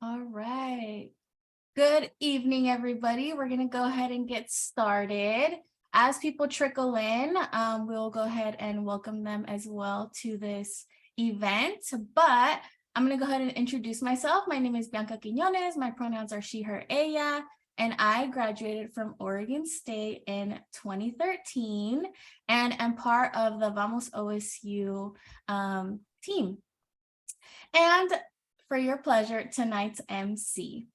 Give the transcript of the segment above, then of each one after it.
All right. Good evening, everybody. We're going to go ahead and get started. As people trickle in, we'll go ahead and welcome them as well to this event. But I'm going to go ahead and introduce myself. My name is Bianca Quiñones. My pronouns are she, her, ella. And I graduated from Oregon State in 2013 and am part of the Vamos OSU team. And for your pleasure, tonight's MC.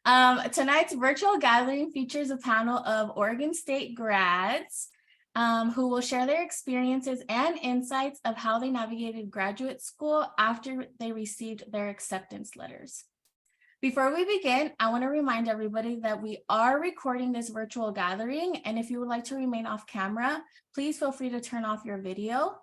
Tonight's virtual gathering features a panel of Oregon State grads who will share their experiences and insights of how they navigated graduate school after they received their acceptance letters. Before we begin, I want to remind everybody that we are recording this virtual gathering, and if you would like to remain off camera, please feel free to turn off your video.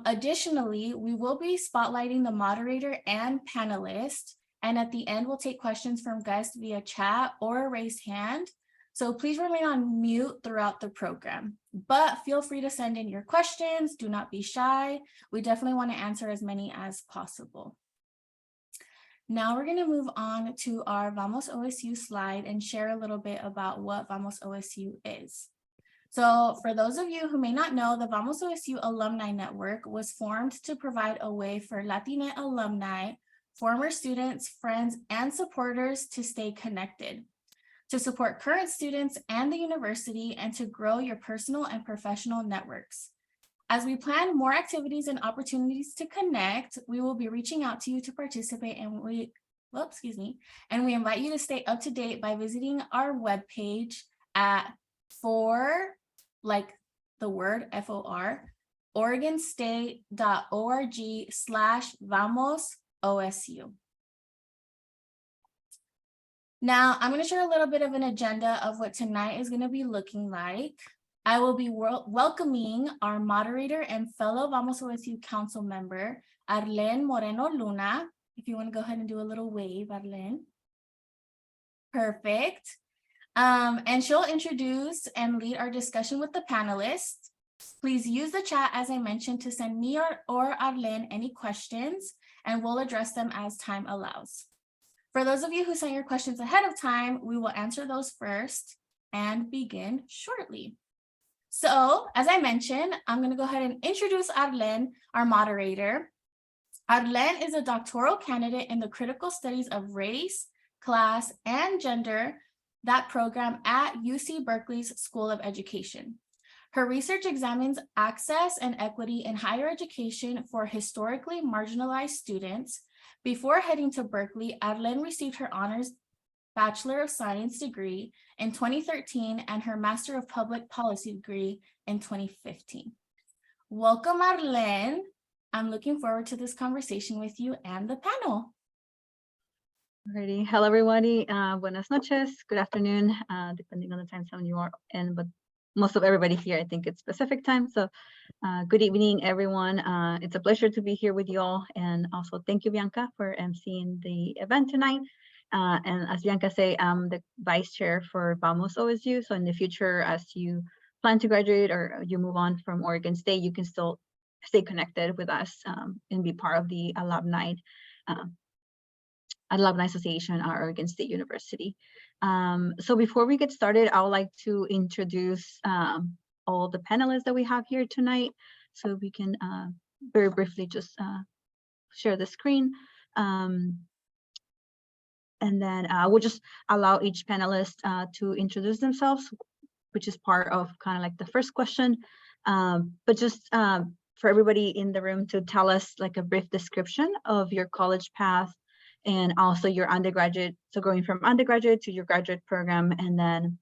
Additionally, we will be spotlighting the moderator and panelists, and at the end, we'll take questions from guests via chat or a raised hand. So please remain on mute throughout the program, but feel free to send in your questions. Do not be shy. We definitely want to answer as many as possible. Now we're going to move on to our Vamos OSU slide and share a little bit about what Vamos OSU is. So for those of you who may not know, the Vamos OSU Alumni Network was formed to provide a way for Latinx alumni, former students, friends, and supporters to stay connected, to support current students and the university, and to grow your personal and professional networks. As we plan more activities and opportunities to connect, we will be reaching out to you to participate, and we invite you to stay up to date by visiting our webpage at FOR, OregonState.org/VamosOSU. Now, I'm going to share a little bit of an agenda of what tonight is going to be looking like. I will be welcoming our moderator and fellow Vamos OSU council member, Arlen Moreno Luna. If you want to go ahead and do a little wave, Arlen. Perfect. And she'll introduce and lead our discussion with the panelists. Please use the chat, as I mentioned, to send me or Arlen any questions, and we'll address them as time allows. For those of you who sent your questions ahead of time, we will answer those first and begin shortly. So, as I mentioned, I'm going to go ahead and introduce Arlen, our moderator. Arlen is a doctoral candidate in the critical studies of race, class, and gender, that program at UC Berkeley's School of Education. Her research examines access and equity in higher education for historically marginalized students. Before heading to Berkeley, Arlen received her honors Bachelor of Science degree in 2013 and her Master of Public Policy degree in 2015. Welcome, Arlen. I'm looking forward to this conversation with you and the panel. Alrighty. Hello, everybody. Buenas noches. Good afternoon, depending on the time zone you are in, but most of everybody here, I think it's Pacific time. So good evening, everyone. It's a pleasure to be here with you all. And also thank you, Bianca, for emceeing the event tonight. And as Bianca say, I'm the vice chair for Vamos OSU. So in the future, as you plan to graduate or you move on from Oregon State, you can still stay connected with us and be part of the alumni association at Oregon State University. So before we get started, I would like to introduce all the panelists that we have here tonight. So we can very briefly just share the screen. And then we'll just allow each panelist to introduce themselves, which is part of kind of like the first question. But just for everybody in the room to tell us like a brief description of your college path and also your undergraduate, so going from undergraduate to your graduate program, and then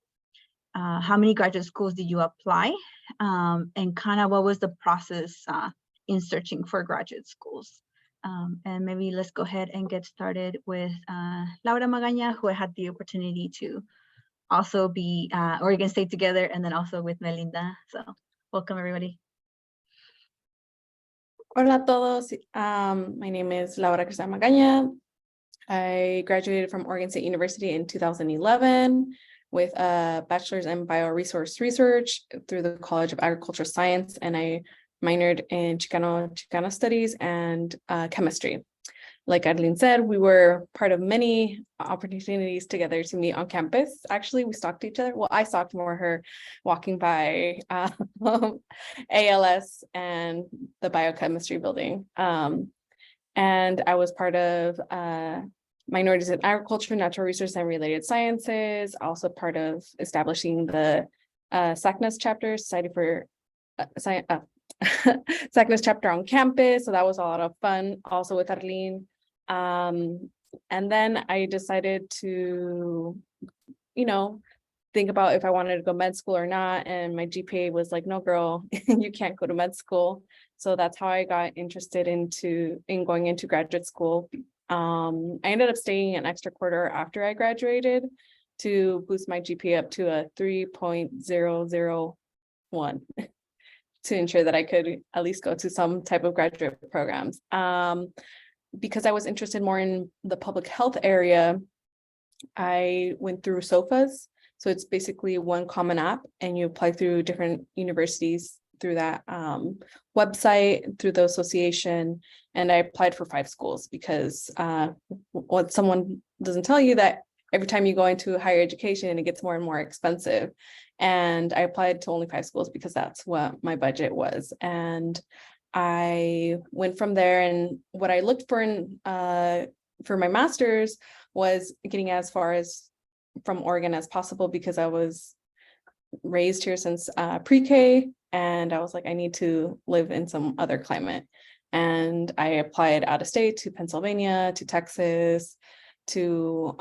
how many graduate schools did you apply, and kind of what was the process in searching for graduate schools. And maybe let's go ahead and get started with Laura Magaña, who I had the opportunity to also be Oregon State together, and then also with Melinda. So welcome, everybody. Hola a todos. My name is Laura Cristina Magaña. I graduated from Oregon State University in 2011 with a bachelor's in bioresource research through the College of Agricultural Science, and I minored in Chicano studies and chemistry. like Adeline said, we were part of many opportunities together to meet on campus. Actually, we stalked each other. Well, I stalked more her walking by ALS and the biochemistry building. And I was part of minorities in agriculture, natural resources, and related sciences, also part of establishing the SACNAS chapter, Society for SACNAS chapter on campus. So that was a lot of fun, also with Arlene. And then I decided to, think about if I wanted to go med school or not. And my GPA was like, no, girl, you can't go to med school. So that's how I got interested in going into graduate school. I ended up staying an extra quarter after I graduated to boost my GPA up to a 3.001 to ensure that I could at least go to some type of graduate programs. Because I was interested more in the public health area, I went through SOFAs. So it's basically one common app, and you apply through different universities through that website, through the association. And I applied for 5 schools because what someone doesn't tell you that every time you go into higher education, it gets more and more expensive. And I applied to only 5 schools because that's what my budget was. And I went from there, and what I looked for for my master's was getting as far as from Oregon as possible, because I was raised here since pre-K, and I was like, I need to live in some other climate. And I applied out of state to Pennsylvania, to Texas, to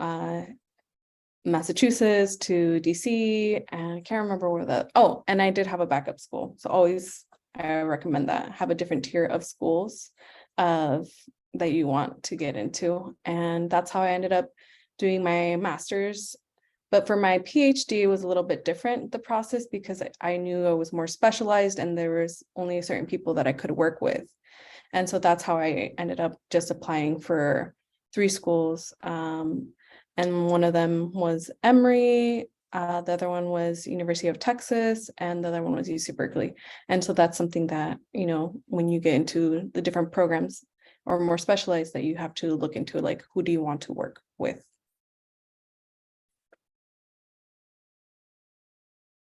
Massachusetts, to DC, and I can't remember where and I did have a backup school. So always I recommend that, have a different tier of schools that you want to get into. And that's how I ended up doing my master's. But for my PhD, it was a little bit different, the process, because I knew I was more specialized and there was only certain people that I could work with. And so that's how I ended up just applying for 3 schools. And one of them was Emory, the other one was University of Texas, and the other one was UC Berkeley. And so that's something that, when you get into the different programs or more specialized, that you have to look into, like, who do you want to work with?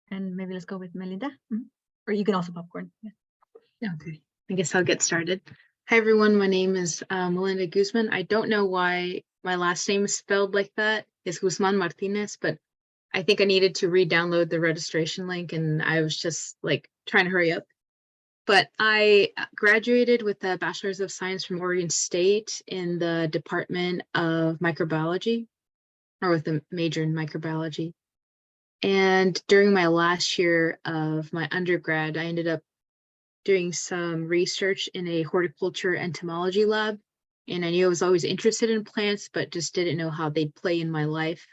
And maybe let's go with Melinda, or you can also popcorn. Yeah. Okay, I guess I'll get started. Hi, everyone. My name is Melinda Guzman. I don't know why my last name is spelled like that. It's Guzman Martinez, but I think I needed to re-download the registration link, and I was just like trying to hurry up. But I graduated with a Bachelor's of Science from Oregon State in the Department of Microbiology, or with a major in microbiology. And during my last year of my undergrad, I ended up doing some research in a horticulture entomology lab. And I knew I was always interested in plants, but just didn't know how they'd play in my life.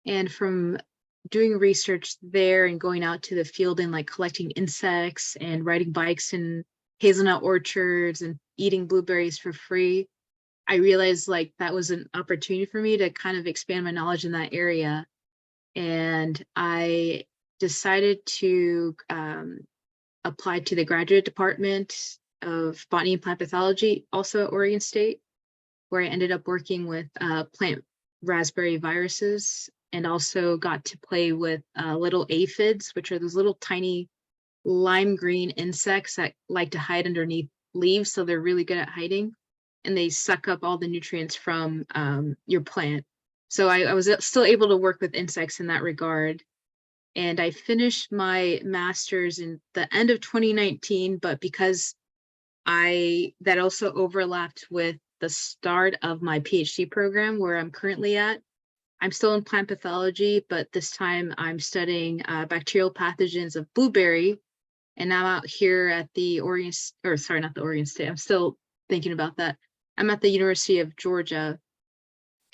And from doing research there and going out to the field and like collecting insects and riding bikes in hazelnut orchards and eating blueberries for free, I realized like that was an opportunity for me to kind of expand my knowledge in that area. And I decided to apply to the graduate department of botany and plant pathology, also at Oregon State, where I ended up working with plant raspberry viruses, and also got to play with little aphids, which are those little tiny lime green insects that like to hide underneath leaves. So they're really good at hiding, and they suck up all the nutrients from your plant. So I was still able to work with insects in that regard. And I finished my master's in the end of 2019, but because that also overlapped with the start of my PhD program where I'm currently at. I'm still in plant pathology, but this time I'm studying bacterial pathogens of blueberry. And I'm out here at the Oregon, or sorry, not the Oregon State. I'm still thinking about that. I'm at the University of Georgia.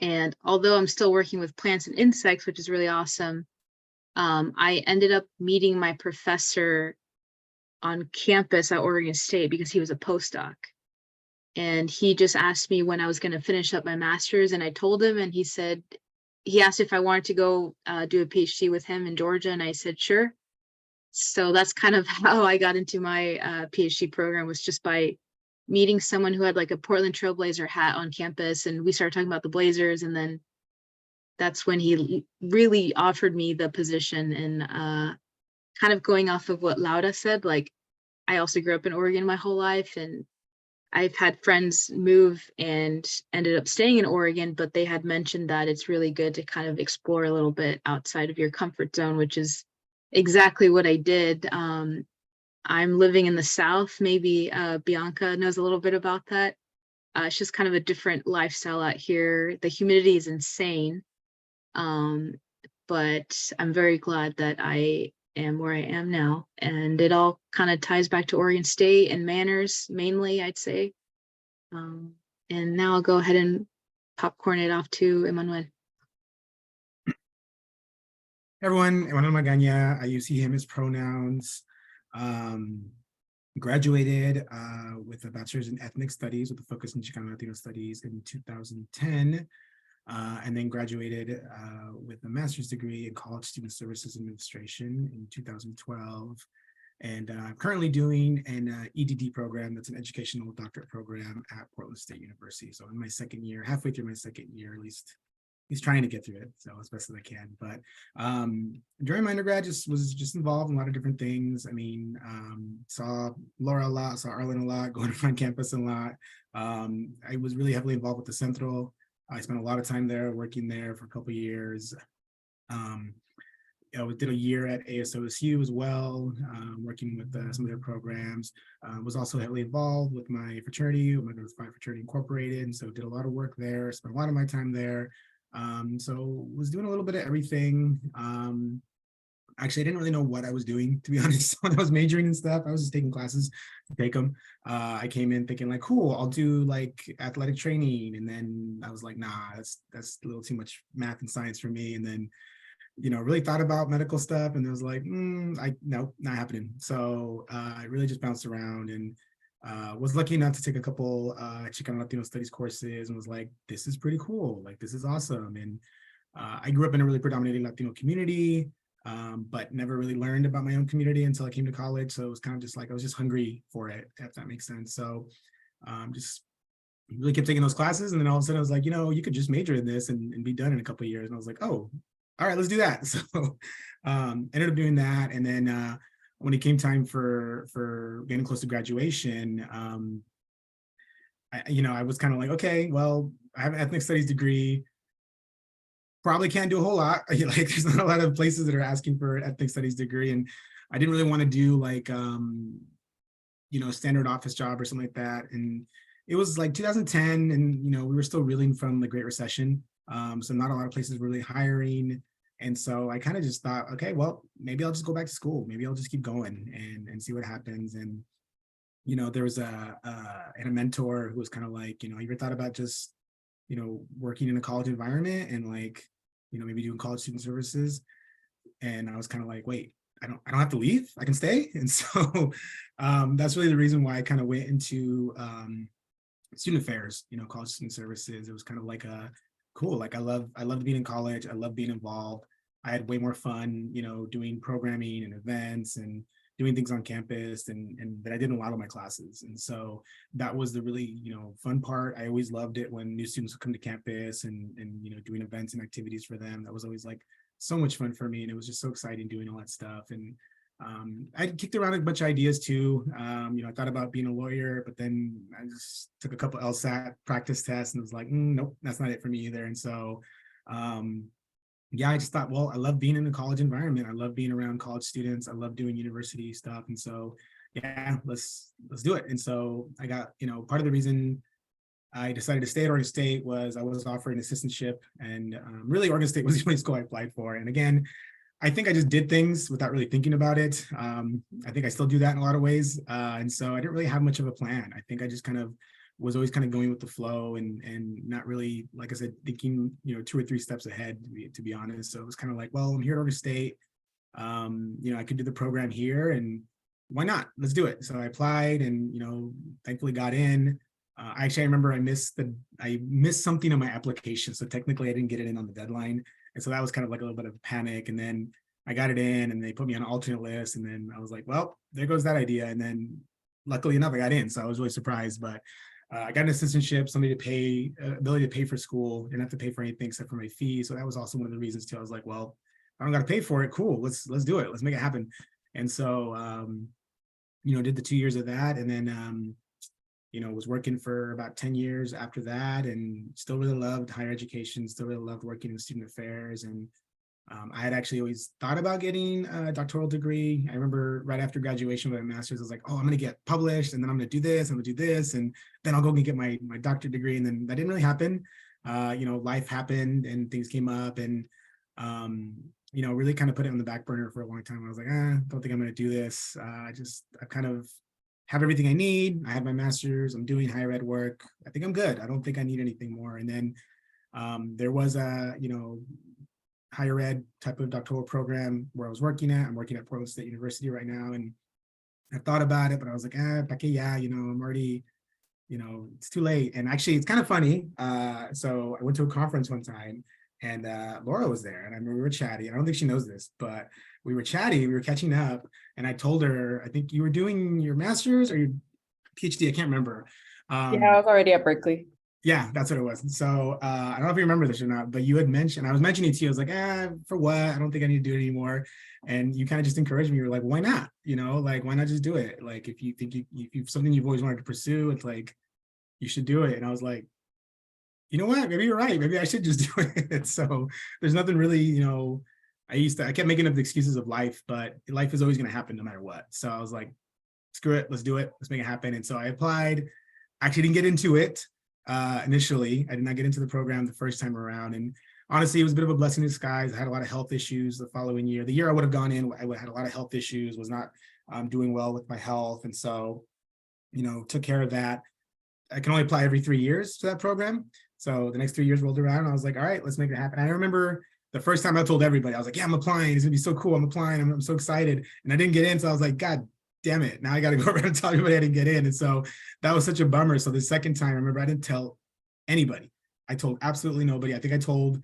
And although I'm still working with plants and insects, which is really awesome, I ended up meeting my professor on campus at Oregon State because he was a postdoc. And he just asked me when I was going to finish up my master's, and I told him, and he asked if I wanted to go do a PhD with him in Georgia, and I said, sure. So that's kind of how I got into my PhD program, was just by meeting someone who had like a Portland Trailblazer hat on campus, and we started talking about the Blazers, and then that's when he really offered me the position. And kind of going off of what Laura said, like I also grew up in Oregon my whole life, and I've had friends move and ended up staying in Oregon, but they had mentioned that it's really good to kind of explore a little bit outside of your comfort zone, which is exactly what I did. I'm living in the South. Maybe Bianca knows a little bit about that. It's just kind of a different lifestyle out here. The humidity is insane. But I'm very glad that I am where I am now. And it all kind of ties back to Oregon State and manners, mainly, I'd say. And now I'll go ahead and popcorn it off to Emmanuel. Everyone, Emmanuel Magaña, I use he, him as pronouns. Graduated with a bachelor's in ethnic studies with a focus in Chicano Latino studies in 2010. And then graduated with a master's degree in college student services administration in 2012. And I'm currently doing an EDD program that's an educational doctorate program at Portland State University. So in my second year, halfway through my second year, at least he's trying to get through it, so as best as I can. But during my undergrad, was just involved in a lot of different things. I mean, saw Laura a lot, saw Arlen a lot, going to on campus a lot. I was really heavily involved with the Central. I spent a lot of time there, working there for a couple of years. I did a year at ASOSU as well, working with some of their programs. Was also heavily involved with my fraternity, with my North Phi Fraternity Incorporated, and so did a lot of work there, spent a lot of my time there. So was doing a little bit of everything. Actually, I didn't really know what I was doing, to be honest, when I was majoring and stuff. I was just taking classes to take them. I came in thinking like, cool, I'll do like athletic training. And then I was like, nah, that's a little too much math and science for me. And then, really thought about medical stuff, and it was like, no, not happening. So I really just bounced around, and was lucky enough to take a couple Chicano Latino studies courses, and was like, this is pretty cool. Like, this is awesome. And I grew up in a really predominantly Latino community, but never really learned about my own community until I came to college. So it was kind of just like, I was just hungry for it, if that makes sense. So just really kept taking those classes. And then all of a sudden I was like, you could just major in this and be done in a couple of years. And I was like, oh, all right, let's do that. So ended up doing that. And then when it came time for getting close to graduation, I was kind of like, okay, well, I have an ethnic studies degree. Probably can't do a whole lot. Like, there's not a lot of places that are asking for an ethnic studies degree, and I didn't really want to do like standard office job or something like that. And it was like 2010, and we were still reeling from the Great Recession, so not a lot of places were really hiring. And so I kind of just thought, okay, well, maybe I'll just go back to school. Maybe I'll just keep going and see what happens. And there was a mentor who was kind of like, you ever thought about just working in a college environment and like, maybe doing college student services? And I was kind of like, wait, I don't have to leave, I can stay. And so that's really the reason why I kind of went into student affairs, college student services. It was kind of like cool. Like I loved being in college. I love being involved. I had way more fun, doing programming and events and doing things on campus and that I did in a lot of my classes. And so that was the really, fun part. I always loved it when new students would come to campus and doing events and activities for them. That was always like so much fun for me. And it was just so exciting doing all that stuff. And I kicked around a bunch of ideas too. I thought about being a lawyer, but then I just took a couple LSAT practice tests and was like, nope, that's not it for me either. And so, I just thought, well, I love being in a college environment. I love being around college students. I love doing university stuff. And so, let's do it. And so I got, part of the reason I decided to stay at Oregon State was I was offered an assistantship, and really Oregon State was the only school I applied for. And again, I think I just did things without really thinking about it. I think I still do that in a lot of ways. And so I didn't really have much of a plan. I think I just kind of was always kind of going with the flow and not really, like I said, thinking, 2 or 3 steps ahead, to be honest. So it was kind of like, well, I'm here at Oregon State. I could do the program here, and why not? Let's do it. So I applied and, thankfully got in. I remember I missed something on my application. So technically I didn't get it in on the deadline. And so that was kind of like a little bit of panic. And then I got it in and they put me on an alternate list. And then I was like, well, there goes that idea. And then luckily enough, I got in. So I was really surprised, but I got an assistantship, somebody to pay, ability to pay for school, didn't have to pay for anything except for my fee. So that was also one of the reasons too. I was like, well, I don't got to pay for it. Cool. Let's do it. Let's make it happen. And so, did the 2 years of that. And then, was working for about 10 years after that, and still really loved higher education, still really loved working in student affairs. And I had actually always thought about getting a doctoral degree. I remember right after graduation with my master's, I was like, oh, I'm going to get published, and then I'm going to do this, I'm going to do this, and then I'll go and get my doctorate degree. And then that didn't really happen. Life happened and things came up, and really kind of put it on the back burner for a long time. I was like, don't think I'm going to do this. I kind of have everything I need. I have my master's, I'm doing higher ed work. I think I'm good. I don't think I need anything more. And then there was a, higher ed type of doctoral program where I was working at. I'm working at Portland State University right now. And I thought about it, but I was like, I'm already, it's too late. And actually it's kind of funny. So I went to a conference one time, and Laura was there, and I remember we were chatting. I don't think she knows this, but we were chatting, we were catching up, and I told her, I think you were doing your master's or your PhD, I can't remember. Yeah, I was already at Berkeley. Yeah, that's what it was. So I don't know if you remember this or not, but you had mentioned, I was mentioning to you, I was like, for what? I don't think I need to do it anymore. And you kind of just encouraged me. You were like, why not? Why not just do it? Like, if you think if something you've always wanted to pursue, it's like, you should do it. And I was like, you know what? Maybe you're right. Maybe I should just do it. So there's nothing really, I kept making up the excuses of life, but life is always going to happen no matter what. So I was like, screw it. Let's do it. Let's make it happen. And so I applied. Actually didn't get into it. Initially, I did not get into the program the first time around, and honestly, it was a bit of a blessing in disguise. I had a lot of health issues the following year. The year I would have gone in, I had a lot of health issues, was not doing well with my health, and so, took care of that. I can only apply every 3 years to that program. So the next 3 years rolled around, and I was like, all right, let's make it happen. I remember the first time I told everybody, I was like, yeah, I'm applying. It's gonna be so cool. I'm applying. I'm so excited, and I didn't get in, so I was like, God damn it, now I got to go around and tell everybody I didn't get in. And so that was such a bummer. So the second time, I remember I didn't tell anybody. I told absolutely nobody. I think I told,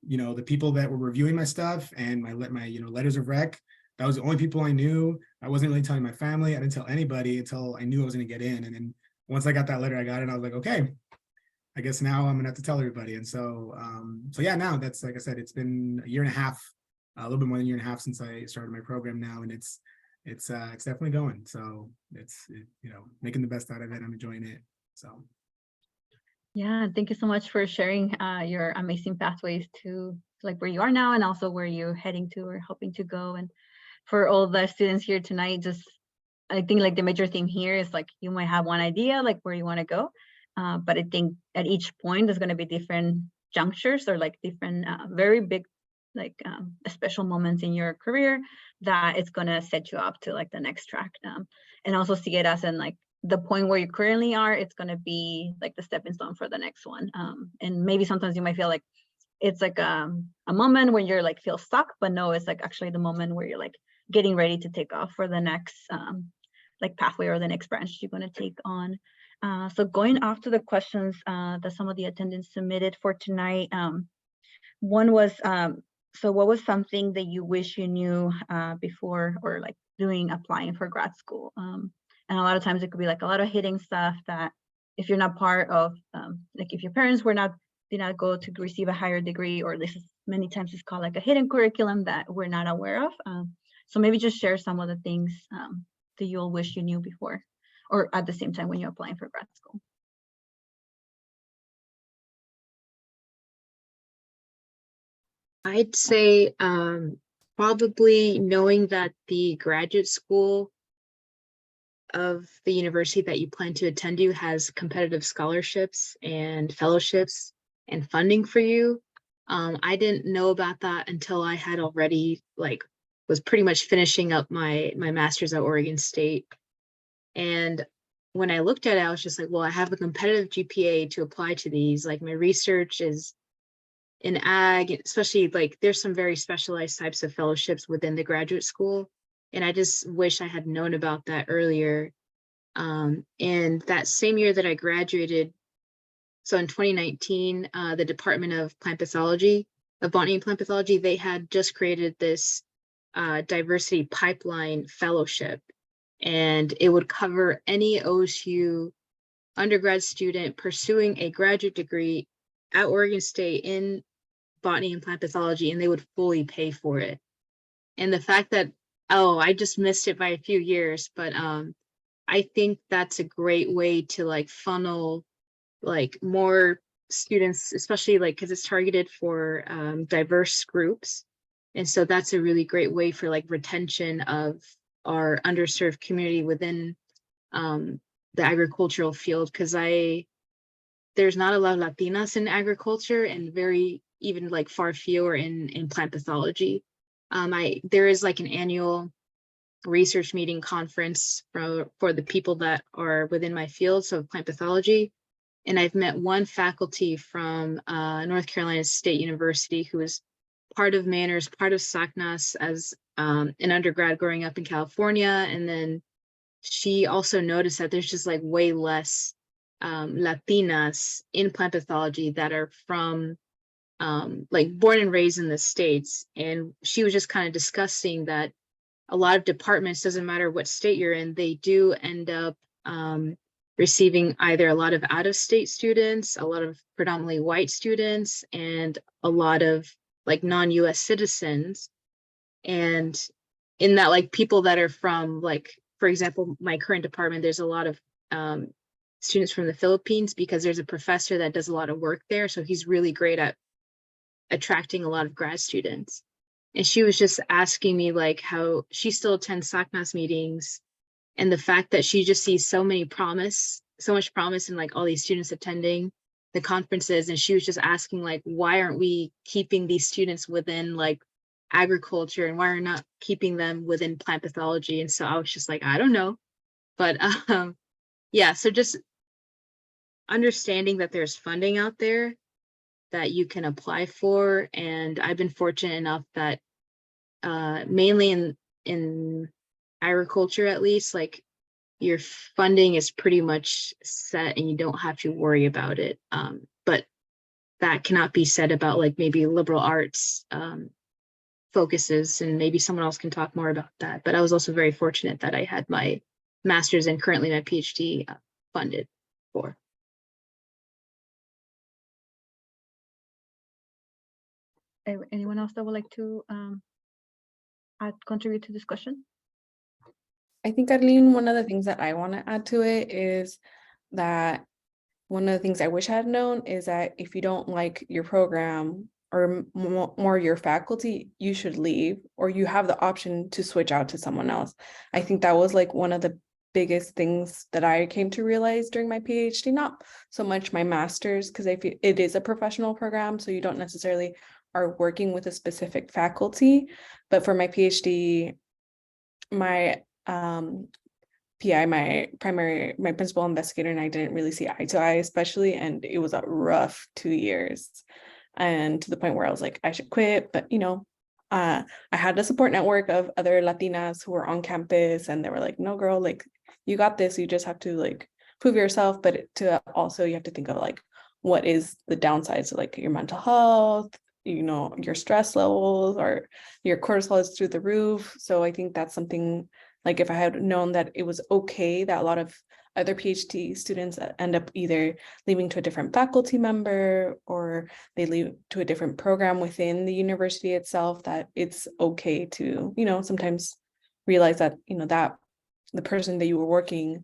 the people that were reviewing my stuff and my letters of rec. That was the only people I knew. I wasn't really telling my family. I didn't tell anybody until I knew I was going to get in. And then once I got that letter, I got it. I was like, okay, I guess now I'm gonna have to tell everybody. And so, now that's, like I said, it's been a year and a half, a little bit more than a year and a half since I started my program now, and it's definitely going. So it's making the best out of it. I'm enjoying it. So Yeah, thank you so much for sharing your amazing pathways to like where you are now, and also where you're heading to or hoping to go. And for all the students here tonight, I think like the major theme here is like you might have one idea like where you want to go, but I think at each point there's going to be different junctures or like different very big like special moments in your career that it's going to set you up to like the next track, and also see it as in like the point where you currently are, it's going to be like the stepping stone for the next one. And maybe sometimes you might feel like it's like a moment when you're like feel stuck, but no, it's like actually the moment where you're like getting ready to take off for the next like pathway or the next branch you're going to take on. So going off to the questions that some of the attendants submitted for tonight, one was, so what was something that you wish you knew before or like applying for grad school? And a lot of times it could be like a lot of hidden stuff that if you're not part of, like if your parents did not go to receive a higher degree, or this is many times it's called like a hidden curriculum that we're not aware of. So maybe just share some of the things that you'll wish you knew before, or at the same time when you're applying for grad school. I'd say probably knowing that the graduate school of the university that you plan to attend to has competitive scholarships and fellowships and funding for you. I didn't know about that until I had already was pretty much finishing up my master's at Oregon State. And when I looked at it, I was just like, well, I have a competitive GPA to apply to these. Like my research is in ag, especially like there's some very specialized types of fellowships within the graduate school. And I just wish I had known about that earlier. And that same year that I graduated, so in 2019, the Department of Plant Pathology, of Botany and Plant Pathology, they had just created this diversity pipeline fellowship. and it would cover any OSU undergrad student pursuing a graduate degree at Oregon State in botany and plant pathology, and they would fully pay for it. And the fact that, oh, I just missed it by a few years, but I think that's a great way to like funnel like more students, especially like because it's targeted for diverse groups. And so that's a really great way for like retention of our underserved community within the agricultural field, because there's not a lot of Latinas in agriculture, and very even like far fewer in plant pathology. There is like an annual research meeting conference for the people that are within my field, so plant pathology. And I've met one faculty from North Carolina State University who is part of Manners, part of SACNAS as an undergrad growing up in California. And then she also noticed that there's just like way less Latinas in plant pathology that are from like born and raised in the States. And she was just kind of discussing that a lot of departments, doesn't matter what state you're in, they do end up receiving either a lot of out-of-state students, a lot of predominantly white students, and a lot of like non-US citizens. And in that, like people that are from, like, for example, my current department, there's a lot of students from the Philippines, because there's a professor that does a lot of work there. So he's really great at attracting a lot of grad students. And she was just asking me like how she still attends SACNAS meetings, and the fact that she just sees so much promise in like all these students attending the conferences. And she was just asking like, why aren't we keeping these students within like agriculture, and why are we not keeping them within plant pathology? And so I was just like, I don't know. But yeah, so just understanding that there's funding out there that you can apply for. And I've been fortunate enough that mainly in agriculture, at least, like your funding is pretty much set and you don't have to worry about it. But that cannot be said about like maybe liberal arts focuses, and maybe someone else can talk more about that. But I was also very fortunate that I had my master's and currently my PhD funded for. Anyone else that would like to contribute to discussion? I think, Arlene, one of the things that I want to add to it is that one of the things I wish I had known is that if you don't like your program or more your faculty, you should leave, or you have the option to switch out to someone else. I think that was like one of the biggest things that I came to realize during my PhD, not so much my master's, because I feel it is a professional program, so you don't necessarily are working with a specific faculty. But for my PhD, my PI, my principal investigator, and I didn't really see eye to eye, especially, and it was a rough 2 years, and to the point where I was like, I should quit. But I had a support network of other Latinas who were on campus, and they were like, no girl, like you got this, you just have to like prove yourself. But to also, you have to think of like, what is the downsides of like your mental health, your stress levels, or your cortisol is through the roof. So I think that's something, like if I had known that it was okay that a lot of other PhD students end up either leaving to a different faculty member, or they leave to a different program within the university itself, that it's okay to, sometimes realize that, that the person that you were working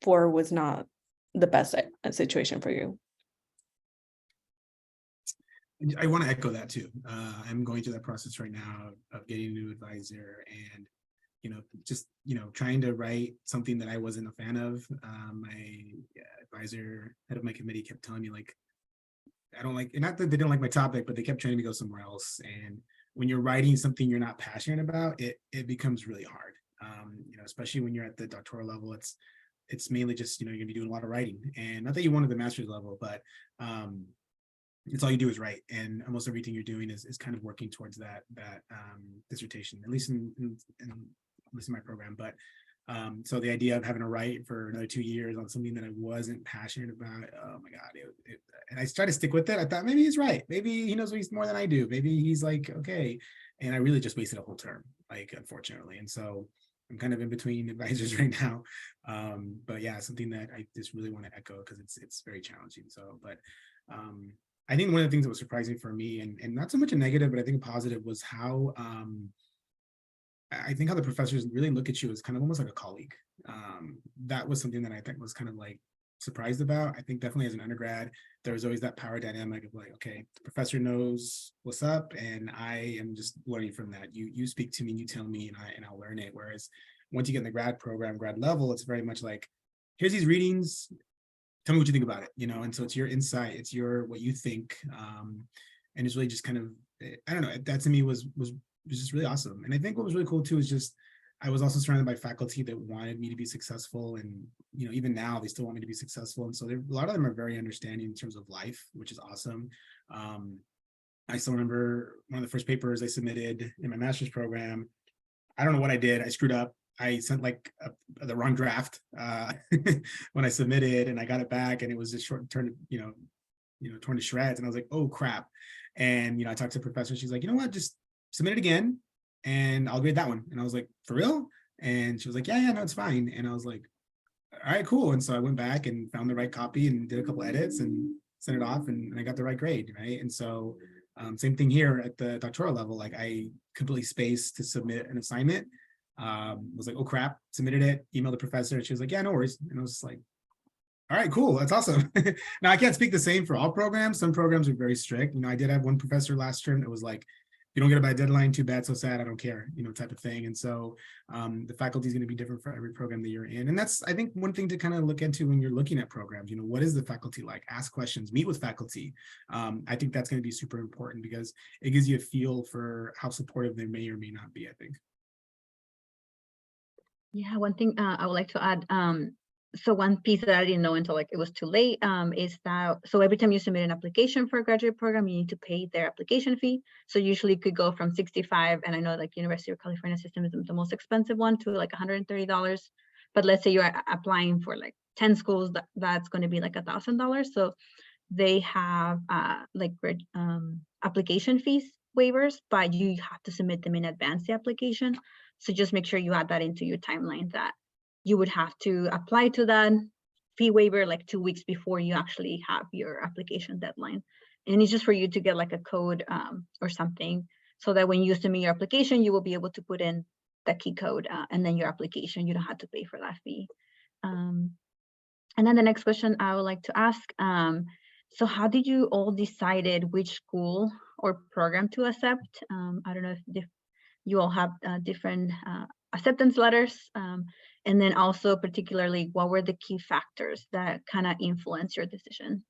for was not the best situation for you. I want to echo that too. I'm going through that process right now of getting a new advisor, and just trying to write something that I wasn't a fan of. My advisor, head of my committee, kept telling me like, I don't like, not that they didn't like my topic, but they kept trying to go somewhere else. And when you're writing something you're not passionate about, it becomes really hard. Especially when you're at the doctoral level, it's mainly just you're gonna be doing a lot of writing, and not that you wanted the master's level, but it's all you do is write, and almost everything you're doing is kind of working towards that dissertation, at least in my program. But so the idea of having to write for another 2 years on something that I wasn't passionate about, oh my god, and I tried to stick with it. I thought maybe he's right, maybe he knows what he's more than I do, maybe he's like okay, and I really just wasted a whole term, like, unfortunately. And so I'm kind of in between advisors right now. But yeah, something that I just really want to echo because it's very challenging. So, but I think one of the things that was surprising for me, and not so much a negative, but I think a positive, was how I think how the professors really look at you as kind of almost like a colleague. That was something that I think was kind of like surprised about. I think definitely as an undergrad, there was always that power dynamic of like, okay, the professor knows what's up, and I am just learning from that. You speak to me, and you tell me, and I'll learn it. Whereas once you get in the grad program, grad level, it's very much like, here's these readings, tell me what you think about it, you know. And so it's your insight, it's your what you think, and it's really just kind of, I don't know. That to me was just really awesome. And I think what was really cool too is just I was also surrounded by faculty that wanted me to be successful, and you know, even now they still want me to be successful. And so a lot of them are very understanding in terms of life, which is awesome. I still remember one of the first papers I submitted in my master's program. I don't know what I did. I screwed up. I sent like the wrong draft when I submitted, and I got it back, and it was just torn to shreds. And I was like, oh crap. And you know, I talked to the professor. She's like, you know what, just submit it again and I'll grade that one. And I was like, for real? And she was like, yeah, no, it's fine. And I was like, all right, cool. And so I went back and found the right copy and did a couple edits and sent it off, and I got the right grade, right? And so same thing here at the doctoral level. Like I completely spaced to submit an assignment. Was like, oh crap, submitted it, emailed the professor. She was like, yeah, no worries. And I was just like, all right, cool, that's awesome. Now I can't speak the same for all programs. Some programs are very strict. You know, I did have one professor last term that was like, you don't get it by deadline, too bad, so sad, I don't care, you know, type of thing. And so the faculty is going to be different for every program that you're in. And that's, I think, one thing to kind of look into when you're looking at programs. You know, what is the faculty like? Ask questions, meet with faculty. I think that's going to be super important because it gives you a feel for how supportive they may or may not be, I think. Yeah, one thing I would like to add, so one piece that I didn't know until like it was too late, is that, so every time you submit an application for a graduate program, you need to pay their application fee. So usually it could go from 65, and I know like University of California system is the most expensive one, to like $130. But let's say you're applying for like 10 schools, that's going to be like $1,000. So they have application fees waivers, but you have to submit them in advance, the application. So just make sure you add that into your timeline, that you would have to apply to that fee waiver like 2 weeks before you actually have your application deadline. And it's just for you to get like a code or something, so that when you submit your application, you will be able to put in the key code and then your application, you don't have to pay for that fee. And then the next question I would like to ask, so how did you all decided which school or program to accept? I don't know if you all have different acceptance letters. And then also particularly, what were the key factors that kind of influence your decision?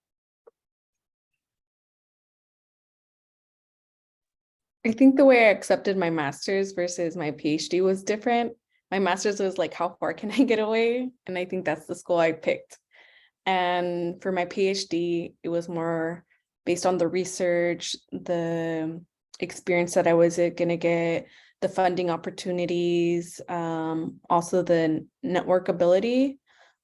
I think the way I accepted my master's versus my PhD was different. My master's was like, how far can I get away? And I think that's the school I picked. And for my PhD, it was more based on the research, the experience that I was going to get, the funding opportunities, also the network ability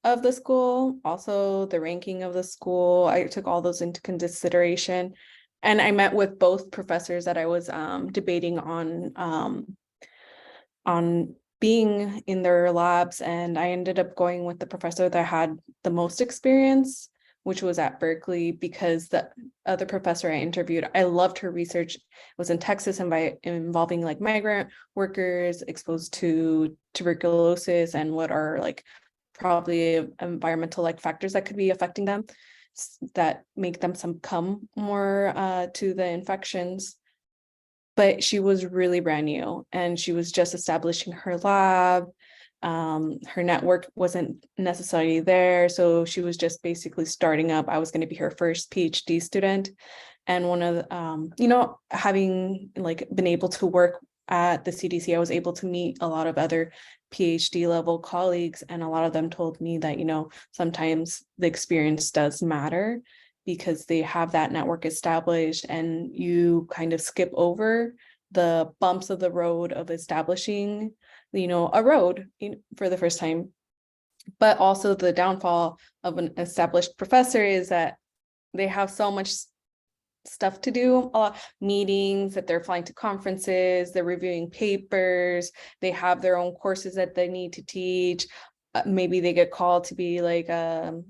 of the school, also the ranking of the school. I took all those into consideration. And I met with both professors that I was debating on being in their labs. And I ended up going with the professor that had the most experience, which was at Berkeley, because the other professor I interviewed, I loved her research. It was in Texas, involving like migrant workers exposed to tuberculosis and what are like probably environmental like factors that could be affecting them, that make them succumb more to the infections. But she was really brand new, and she was just establishing her lab. Her network wasn't necessarily there, so she was just basically starting up. I was going to be her first PhD student, and one of the, having like been able to work at the CDC, I was able to meet a lot of other PhD level colleagues, and a lot of them told me that sometimes the experience does matter, because they have that network established, and you kind of skip over the bumps of the road of establishing a road for the first time. But also the downfall of an established professor is that they have so much stuff to do, meetings, that they're flying to conferences, they're reviewing papers, they have their own courses that they need to teach. Maybe they get called to be like a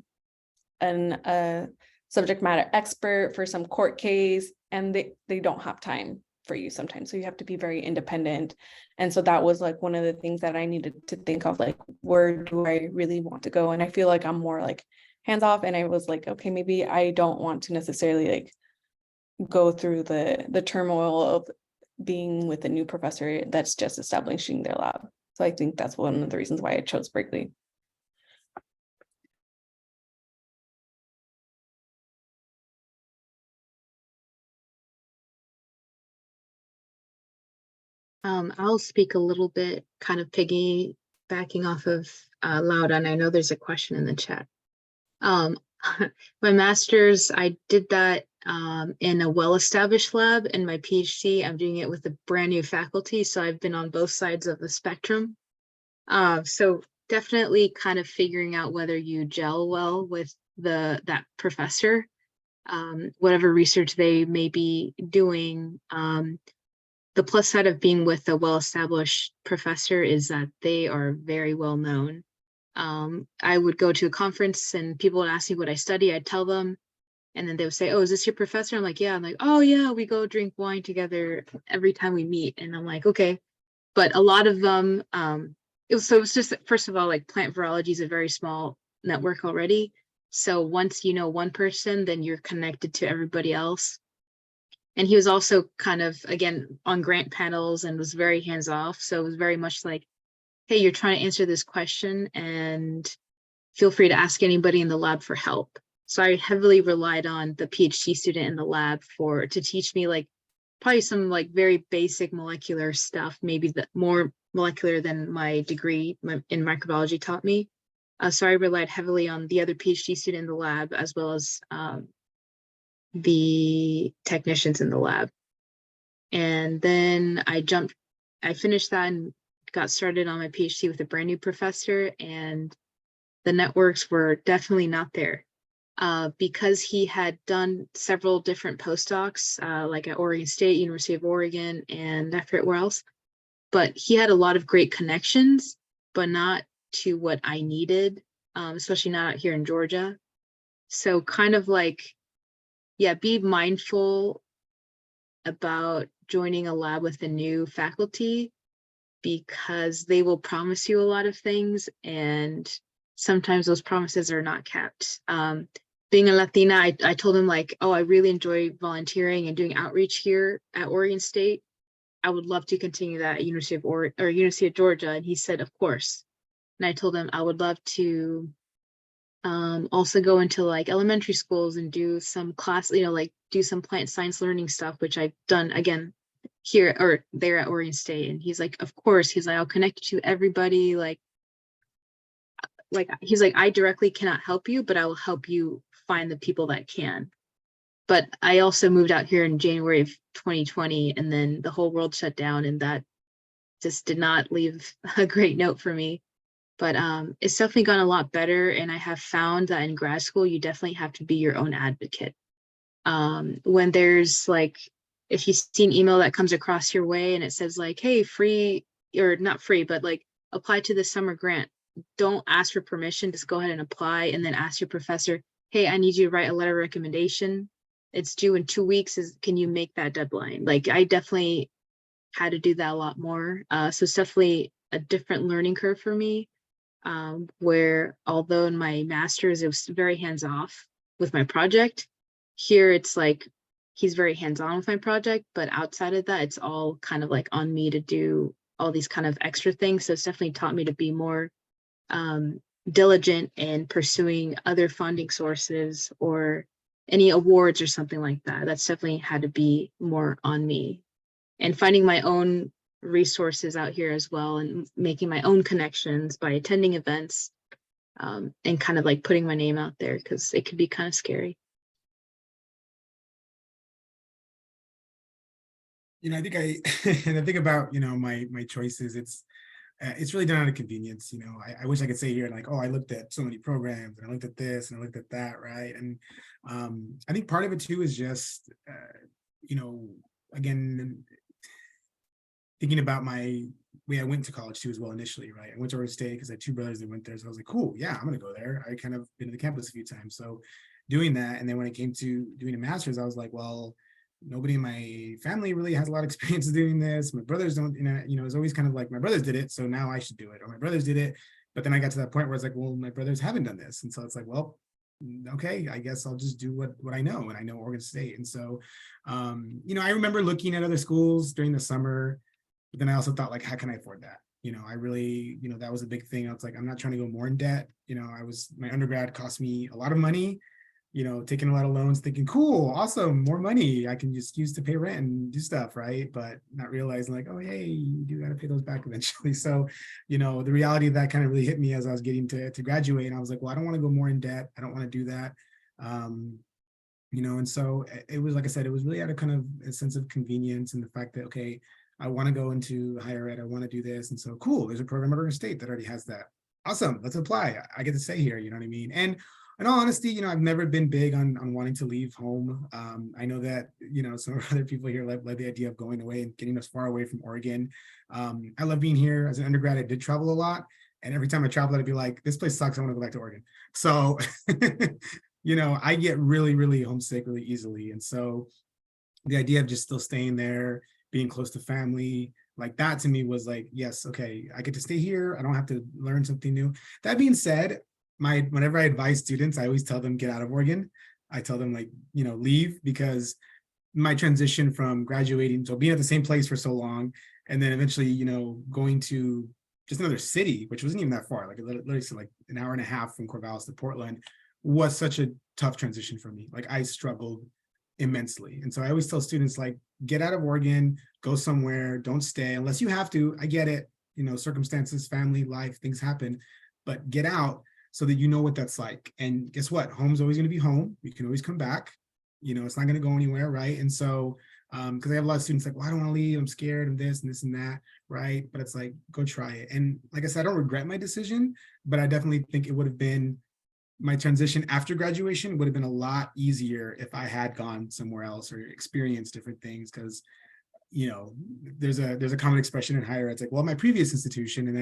subject matter expert for some court case, and they don't have time for you sometimes. So you have to be very independent. And so that was like one of the things that I needed to think of, like, where do I really want to go? And I feel like I'm more like hands off. And I was like, okay, maybe I don't want to necessarily like go through the turmoil of being with a new professor that's just establishing their lab. So I think that's one of the reasons why I chose Berkeley. I'll speak a little bit, kind of piggybacking off of Laura, and I know there's a question in the chat. My master's, I did that in a well-established lab. In my PhD, I'm doing it with a brand new faculty, so I've been on both sides of the spectrum. So definitely kind of figuring out whether you gel well with that professor, whatever research they may be doing. The plus side of being with a well-established professor is that they are very well known. I would go to a conference and people would ask me what I study. I'd tell them, and then they would say, "Oh, is this your professor?" I'm like, "Yeah." I'm like, "Oh yeah, we go drink wine together every time we meet." And I'm like, "Okay." But a lot of them, it was just, first of all, like plant virology is a very small network already. So once you know one person, then you're connected to everybody else. And he was also kind of, again, on grant panels and was very hands off. So it was very much like, hey, you're trying to answer this question and feel free to ask anybody in the lab for help. So I heavily relied on the PhD student in the lab to teach me like probably some like very basic molecular stuff, maybe more molecular than my degree in microbiology taught me. So I relied heavily on the other PhD student in the lab, as well as the technicians in the lab. And then I finished that and got started on my PhD with a brand new professor, and the networks were definitely not there. Because he had done several different postdocs, like at Oregon State, University of Oregon, and I forget where else. But he had a lot of great connections, but not to what I needed, especially not out here in Georgia. So kind of like, yeah, be mindful about joining a lab with a new faculty, because they will promise you a lot of things, and sometimes those promises are not kept. Being a Latina, I told him like, oh, I really enjoy volunteering and doing outreach here at Oregon State. I would love to continue that at University of Georgia. And he said, of course. And I told him I would love to also go into like elementary schools and do some class, like do some plant science learning stuff, which I've done again here or there at Oregon State. And he's like, of course. He's like, I'll connect you to everybody. Like he's like, I directly cannot help you, but I will help you find the people that can. But I also moved out here in January of 2020, and then the whole world shut down, and that just did not leave a great note for me. But it's definitely gone a lot better. And I have found that in grad school, you definitely have to be your own advocate. When there's like, if you see an email that comes across your way and it says like, hey, free, or not free, but like apply to the summer grant, don't ask for permission, just go ahead and apply, and then ask your professor, hey, I need you to write a letter of recommendation. It's due in 2 weeks. Can you make that deadline? Like I definitely had to do that a lot more. So it's definitely a different learning curve for me. Where although in my master's, it was very hands-off with my project, here it's like he's very hands-on with my project, but outside of that, it's all kind of like on me to do all these kind of extra things. So it's definitely taught me to be more diligent in pursuing other funding sources or any awards or something like that. That's definitely had to be more on me, and finding my own resources out here as well, and making my own connections by attending events, and kind of like putting my name out there, because it could be kind of scary. I think and I think about, my choices. It's really done out of convenience. I wish I could say here like, oh, I looked at so many programs and I looked at this and I looked at that, right? And I think part of it too is just you know, again, thinking about my way I went to college too as well initially, right? I went to Oregon State because I had two brothers that went there. So I was like, cool, yeah, I'm gonna go there. I kind of been to the campus a few times. So doing that. And then when it came to doing a master's, I was like, well, nobody in my family really has a lot of experience doing this. My brothers don't, it's always kind of like my brothers did it, so now I should do it, or my brothers did it. But then I got to that point where it's like, well, my brothers haven't done this. And so it's like, well, okay, I guess I'll just do what I know, and I know Oregon State. And so, I remember looking at other schools during the summer, but then I also thought, like, how can I afford that? I really, that was a big thing. I was like, I'm not trying to go more in debt. My undergrad cost me a lot of money, taking a lot of loans, thinking, cool, awesome, more money I can just use to pay rent and do stuff, right? But not realizing like, oh, hey, you do got to pay those back eventually. So, the reality of that kind of really hit me as I was getting to graduate. And I was like, well, I don't want to go more in debt. I don't want to do that. And so it was, like I said, it was really out of kind of a sense of convenience and the fact that, okay, I want to go into higher ed. I want to do this. And so cool, there's a program at Oregon State that already has that. Awesome, let's apply. I get to stay here, you know what I mean? And in all honesty, I've never been big on wanting to leave home. I know that, some other people here like the idea of going away and getting us far away from Oregon. I love being here. As an undergrad, I did travel a lot. And every time I traveled, I'd be like, this place sucks, I want to go back to Oregon. So, I get really, really homesick really easily. And so the idea of just still staying there, being close to family, like that to me was like, yes, okay, I get to stay here. I don't have to learn something new. That being said, whenever I advise students, I always tell them get out of Oregon. I tell them like, leave, because my transition from graduating, so being at the same place for so long, and then eventually, going to just another city, which wasn't even that far, like literally like an hour and a half from Corvallis to Portland, was such a tough transition for me. Like I struggled immensely. And so I always tell students, like, get out of Oregon, go somewhere, don't stay unless you have to. I get it, circumstances, family, life, things happen, but get out so that you know what that's like. And guess what? Home's always going to be home. You can always come back. It's not going to go anywhere, right? And so, because I have a lot of students like, well, I don't want to leave. I'm scared of this and that, right? But it's like, go try it. And like I said, I don't regret my decision, but I definitely think it would have been, my transition after graduation would have been a lot easier if I had gone somewhere else or experienced different things. Because there's a common expression in higher ed. It's like, well, my previous institution, and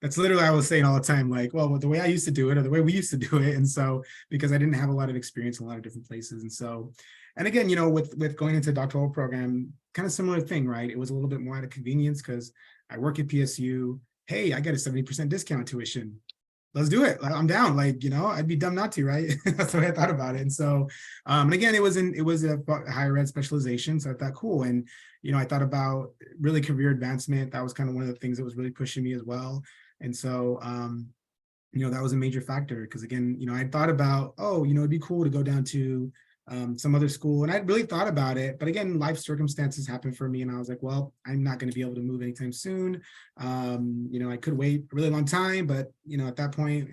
that's literally, I was saying all the time, like, well, the way I used to do it or the way we used to do it. And so, because I didn't have a lot of experience in a lot of different places. And so, and again, with going into a doctoral program, kind of similar thing, right? It was a little bit more out of convenience because I work at PSU. Hey, I got a 70% discount tuition. Let's do it. I'm down. Like, I'd be dumb not to, right? That's the way I thought about it. And so, and again, it was a higher ed specialization. So I thought, cool. And, I thought about really career advancement. That was kind of one of the things that was really pushing me as well. And so, that was a major factor because again, I thought about, oh, it'd be cool to go down to some other school. And I really thought about it, but again, life circumstances happened for me. And I was like, well, I'm not going to be able to move anytime soon. I could wait a really long time, but, at that point,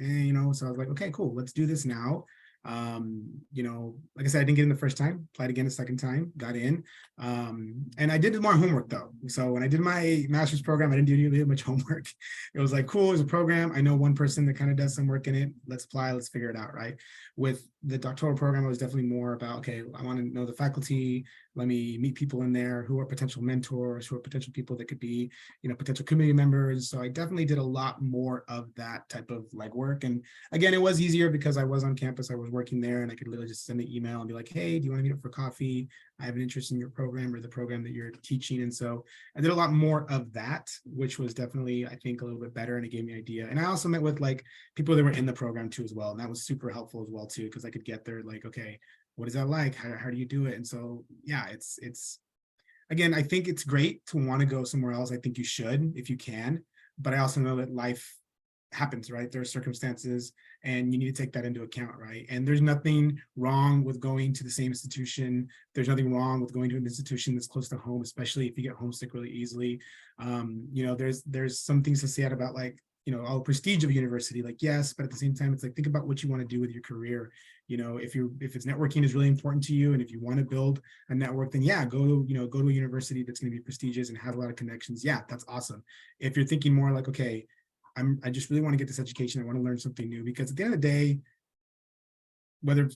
so I was like, okay, cool, let's do this now. Like I said, I didn't get in the first time, applied again the second time, got in. And I did more homework though. So when I did my master's program, I didn't do really much homework. It was like, cool, it's a program. I know one person that kind of does some work in it. Let's apply, let's figure it out, right? With the doctoral program, it was definitely more about, okay, I want to know the faculty. Let me meet people in there who are potential mentors, who are potential people that could be, potential community members. So I definitely did a lot more of that type of legwork. And again, it was easier because I was on campus, I was working there, and I could literally just send an email and be like, hey, do you want to meet up for coffee? I have an interest in your program or the program that you're teaching. And so I did a lot more of that, which was definitely, I think, a little bit better. And it gave me an idea. And I also met with like people that were in the program too as well. And that was super helpful as well too, because I could get there like, okay, what is that like? How do you do it? And so, yeah, it's again, I think it's great to want to go somewhere else. I think you should, if you can, but I also know that life happens, right? There are circumstances and you need to take that into account, right? And there's nothing wrong with going to the same institution. There's nothing wrong with going to an institution that's close to home, especially if you get homesick really easily. There's some things to say about like, prestige of a university, like, yes, but at the same time, it's like, think about what you want to do with your career. If it's networking is really important to you, and if you want to build a network, then yeah, go to a university that's going to be prestigious and have a lot of connections. Yeah, that's awesome. If you're thinking more like, okay, I just really want to get this education, I want to learn something new, because at the end of the day, whether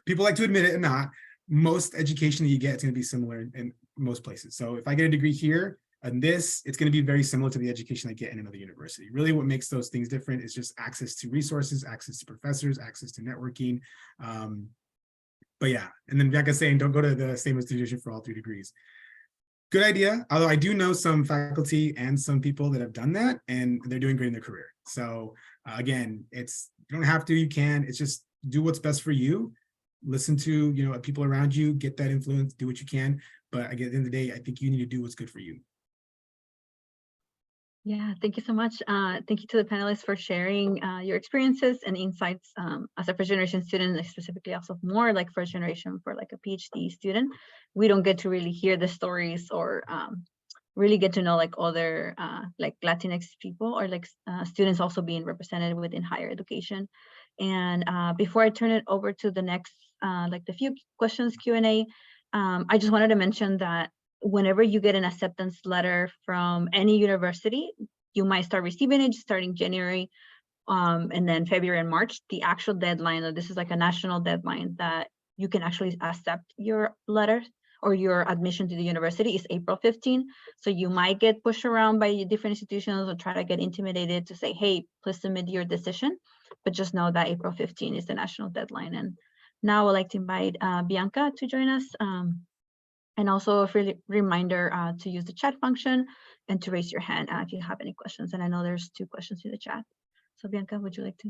people like to admit it or not, most education that you get is going to be similar in most places. So if I get a degree here and this, it's going to be very similar to the education I get in another university. Really what makes those things different is just access to resources, access to professors, access to networking. But yeah, and then Bianca saying, don't go to the same institution for all 3 degrees. Good idea. Although I do know some faculty and some people that have done that and they're doing great in their career. So again, you don't have to, you can, it's just do what's best for you. Listen to, people around you, get that influence, do what you can. But again, at the end of the day, I think you need to do what's good for you. Yeah, thank you so much. Thank you to the panelists for sharing your experiences and insights as a first generation student, like specifically also more like first generation for like a PhD student. We don't get to really hear the stories or really get to know like other like Latinx people or like students also being represented within higher education. And before I turn it over to the next, like the few questions Q&A, I just wanted to mention that whenever you get an acceptance letter from any university, you might start receiving it starting January and then February and March. The actual deadline, this is like a national deadline that you can actually accept your letter or your admission to the university is April 15. So you might get pushed around by different institutions or try to get intimidated to say, hey, please submit your decision. But just know that April 15 is the national deadline. And now I'd like to invite Bianca to join us. And also a reminder to use the chat function and to raise your hand if you have any questions. And I know there's 2 questions in the chat. So Bianca, would you like to?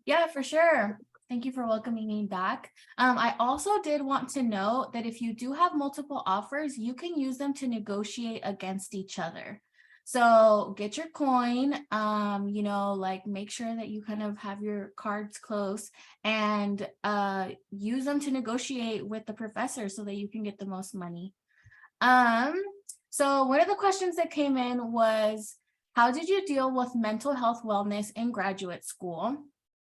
Yeah, for sure. Thank you for welcoming me back. I also did want to note that if you do have multiple offers, you can use them to negotiate against each other. So get your coin, like make sure that you kind of have your cards close and use them to negotiate with the professor so that you can get the most money. So one of the questions that came in was, how did you deal with mental health wellness in graduate school?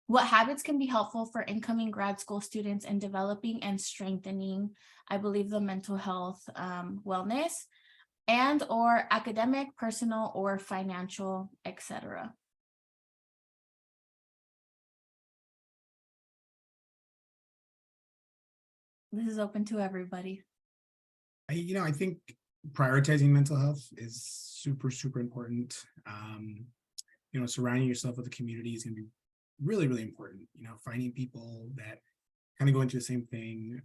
What habits can be helpful for incoming grad school students in developing and strengthening, I believe, the mental health wellness and or academic, personal, or financial, etc. This is open to everybody. I think prioritizing mental health is super, super important. Surrounding yourself with a community is going to be really, really important. Finding people that kind of go into the same thing.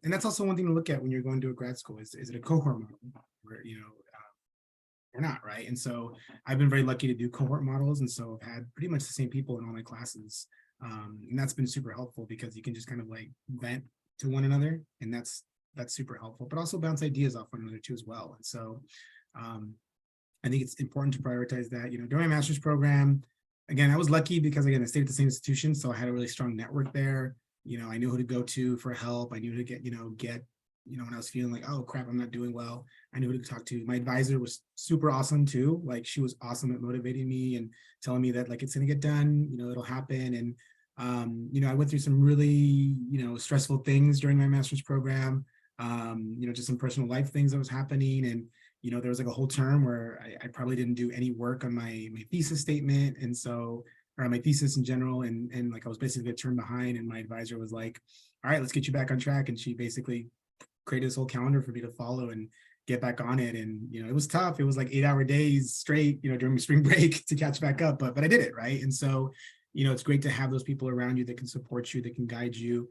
And that's also one thing to look at when you're going to a grad school. Is it a cohort model or not, right? And so I've been very lucky to do cohort models. And so I've had pretty much the same people in all my classes. And that's been super helpful because you can just kind of like vent to one another. And that's super helpful, but also bounce ideas off one another too as well. And so I think it's important to prioritize that. During my master's program, again, I was lucky because again, I stayed at the same institution. So I had a really strong network there. I knew who to go to for help. I knew who to get when I was feeling like, oh crap, I'm not doing well, I knew who to talk to. My advisor was super awesome too. Like she was awesome at motivating me and telling me that like, it's going to get done, it'll happen. And, I went through some really, stressful things during my master's program, just some personal life things that was happening. And, there was like a whole term where I probably didn't do any work on my thesis statement. And so, or my thesis in general. And like, I was basically a term behind and my advisor was like, all right, let's get you back on track. And she basically created this whole calendar for me to follow and get back on it. And, it was tough. It was like 8-hour days straight, during spring break to catch back up, but I did it. Right. And so, it's great to have those people around you that can support you, that can guide you.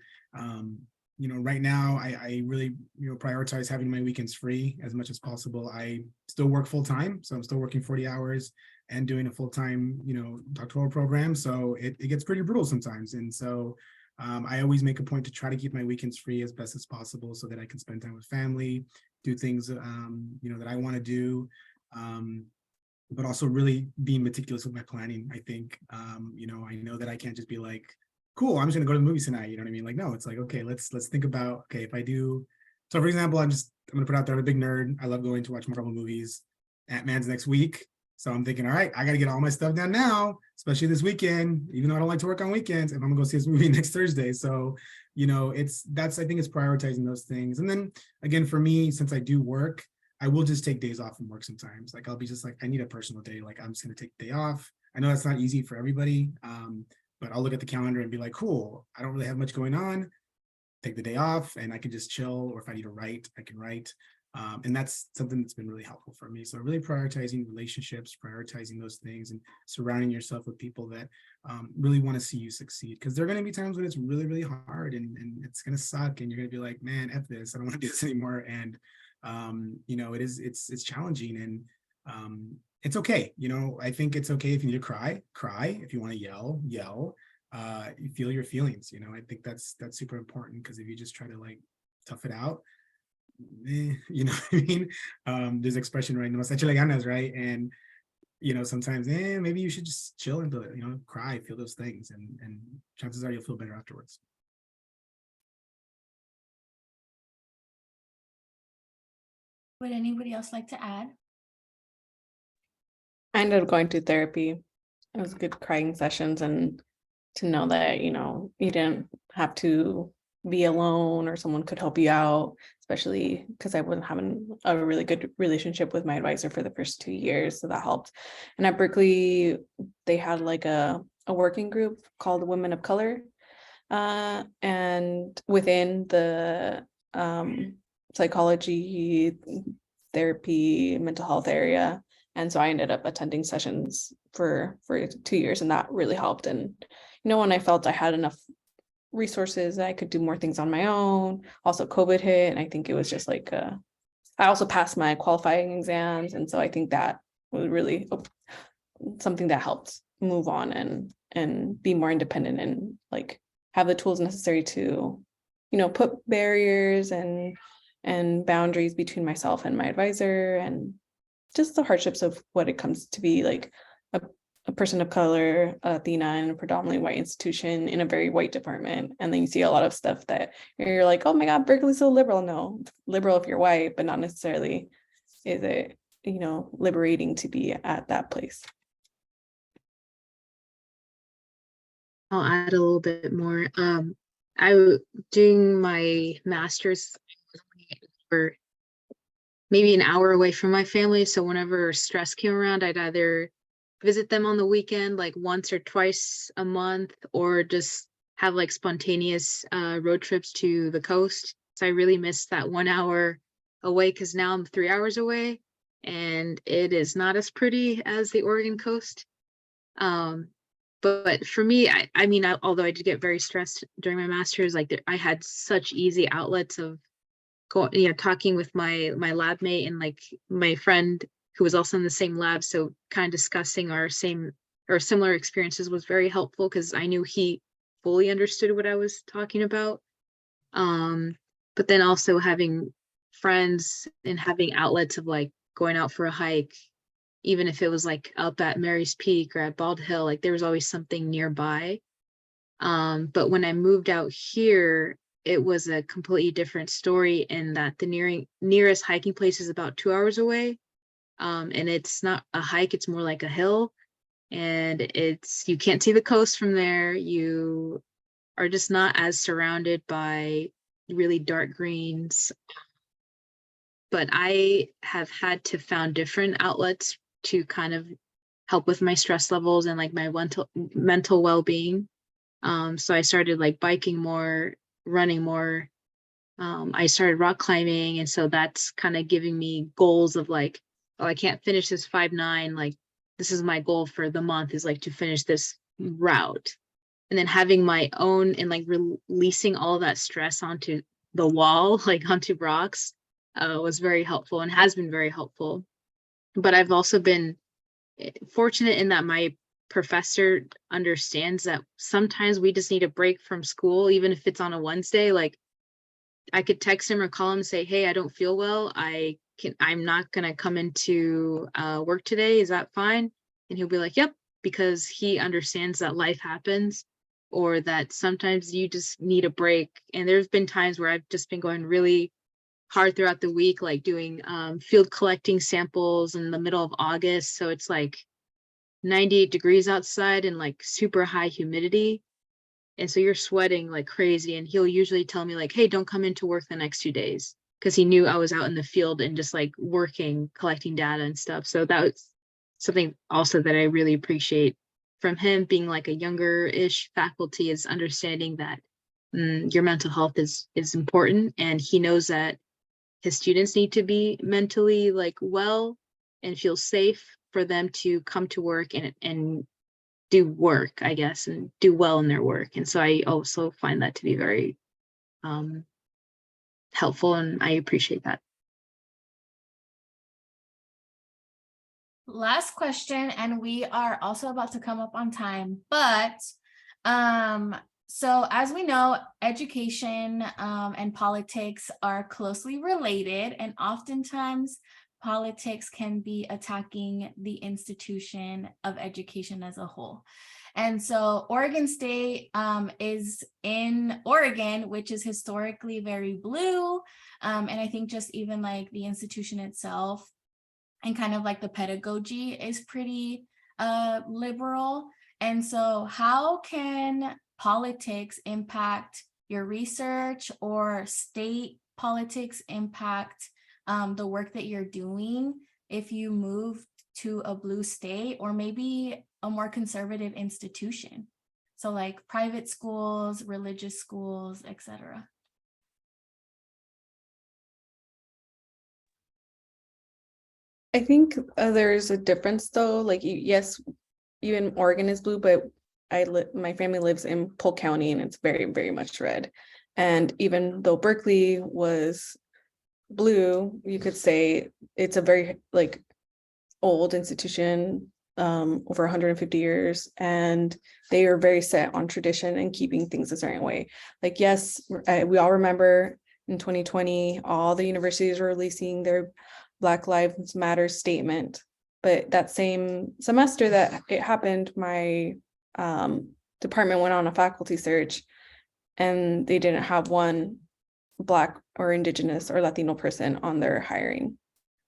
Right now I really, prioritize having my weekends free as much as possible. I still work full time. So I'm still working 40 hours and doing a full-time, doctoral program. So it gets pretty brutal sometimes. And so I always make a point to try to keep my weekends free as best as possible so that I can spend time with family, do things, that I want to do, but also really being meticulous with my planning. I think, I know that I can't just be like, cool, I'm just gonna go to the movies tonight. You know what I mean? Like, no, it's like, okay, let's think about, okay, if I do, so for example, I'm gonna put out there, I'm a big nerd. I love going to watch Marvel movies. Ant-Man's next week. So I'm thinking, all right, I got to get all my stuff done now, especially this weekend, even though I don't like to work on weekends, if I'm gonna go see this movie next Thursday. So, I think it's prioritizing those things. And then again, for me, since I do work, I will just take days off from work sometimes. Like, I'll be just like, I need a personal day. Like, I'm just gonna take the day off. I know that's not easy for everybody, but I'll look at the calendar and be like, cool, I don't really have much going on. take the day off and I can just chill, or if I need to write, I can write. And that's something that's been really helpful for me. So really prioritizing relationships, prioritizing those things, and surrounding yourself with people that really want to see you succeed. Because there are going to be times when it's really, really hard and it's going to suck, and you're going to be like, man, F this, I don't want to do this anymore. And you know, it's challenging, and it's okay. You know, I think it's okay if you need to cry. If you want to yell. You feel your feelings. You know, I think that's super important, because if you just try to like tough it out, you know what I mean? There's expression right now, échale ganas, right? And you know, sometimes maybe you should just chill and do it, you know, cry, feel those things, and chances are you'll feel better afterwards. Would anybody else like to add? I ended up going to therapy. It was good crying sessions, and to know that, you know, you didn't have to be alone, or someone could help you out, especially because I wasn't having a really good relationship with my advisor for the first 2 years. So that helped. And at Berkeley, they had like a working group called Women of Color. And within the psychology, therapy, mental health area. And so I ended up attending sessions for 2 years, and that really helped. And, you know, when I felt I had enough resources, I could do more things on my own. Also, COVID hit, and I think it was just like, I also passed my qualifying exams. And so I think that was really something that helped move on and be more independent, and like have the tools necessary to, you know, put barriers and boundaries between myself and my advisor, and just the hardships of what it comes to be like a person of color, Latina, in a predominantly white institution in a very white department. And then you see a lot of stuff that you're like, oh my God, Berkeley's so liberal. No, liberal if you're white, but not necessarily is it, you know, liberating to be at that place. I'll add a little bit more. Doing my master's for maybe an hour away from my family. So whenever stress came around, I'd either visit them on the weekend, like once or twice a month, or just have like spontaneous road trips to the coast. So I really missed that 1 hour away, because now I'm 3 hours away, and it is not as pretty as the Oregon coast. But for me, I mean, although I did get very stressed during my master's, like I had such easy outlets of talking with my lab mate and like my friend who was also in the same lab. So kind of discussing our same or similar experiences was very helpful, because I knew he fully understood what I was talking about. But then also having friends and having outlets of like going out for a hike, even if it was like up at Mary's Peak or at Bald Hill, like there was always something nearby. But when I moved out here, it was a completely different story, in that the nearest hiking place is about 2 hours away. And it's not a hike, it's more like a hill, and you can't see the coast from there. You are just not as surrounded by really dark greens. But I have had to found different outlets to kind of help with my stress levels and like my mental well-being. So I started like biking more, running more. I started rock climbing, and so that's kind of giving me goals of like, oh, I can't finish this 5-9. Like, this is my goal for the month, is like to finish this route. And then having my own and like releasing all that stress onto the wall, like onto rocks, was very helpful and has been very helpful. But I've also been fortunate in that my professor understands that sometimes we just need a break from school, even if it's on a Wednesday. Like, I could text him or call him and say, hey, I don't feel well. I'm not going to come into work today. Is that fine? And he'll be like, yep, because he understands that life happens, or that sometimes you just need a break. And there's been times where I've just been going really hard throughout the week, like doing field collecting samples in the middle of August. So it's like 98 degrees outside and like super high humidity. And so you're sweating like crazy. And he'll usually tell me like, hey, don't come into work the next 2 days, because he knew I was out in the field and just like working, collecting data and stuff. So that was something also that I really appreciate from him, being like a younger-ish faculty, is understanding that your mental health is important, and he knows that his students need to be mentally like well and feel safe for them to come to work and do work, I guess, and do well in their work. And so I also find that to be very helpful, and I appreciate that. Last question, and we are also about to come up on time, but so as we know, education and politics are closely related, and oftentimes politics can be attacking the institution of education as a whole. And so Oregon State is in Oregon, which is historically very blue. And I think just even like the institution itself and kind of like the pedagogy is pretty liberal. And so how can politics impact your research, or state politics impact the work that you're doing if you move to a blue state, or maybe a more conservative institution? So like private schools, religious schools, etc. I think there's a difference though. Like, yes, even Oregon is blue, but my family lives in Polk County, and it's very, very much red. And even though Berkeley was blue, you could say it's a very like old institution, over 150 years, and they are very set on tradition and keeping things a certain way. Like, yes, we all remember in 2020, all the universities were releasing their Black Lives Matter statement. But that same semester that it happened, my department went on a faculty search, and they didn't have one Black or Indigenous or Latino person on their hiring,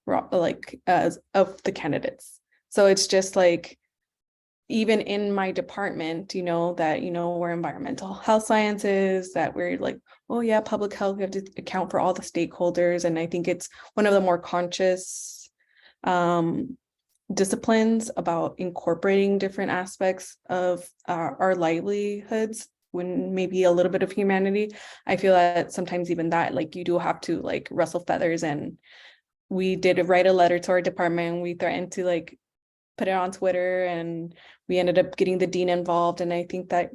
like as of the candidates. So it's just like, even in my department, that, we're environmental health sciences, that we're like, oh yeah, public health, we have to account for all the stakeholders. And I think it's one of the more conscious disciplines about incorporating different aspects of our livelihoods, when maybe a little bit of humanity. I feel that sometimes even that, like, you do have to like ruffle feathers. And we did write a letter to our department. We threatened to like put it on Twitter, and we ended up getting the dean involved. And I think that,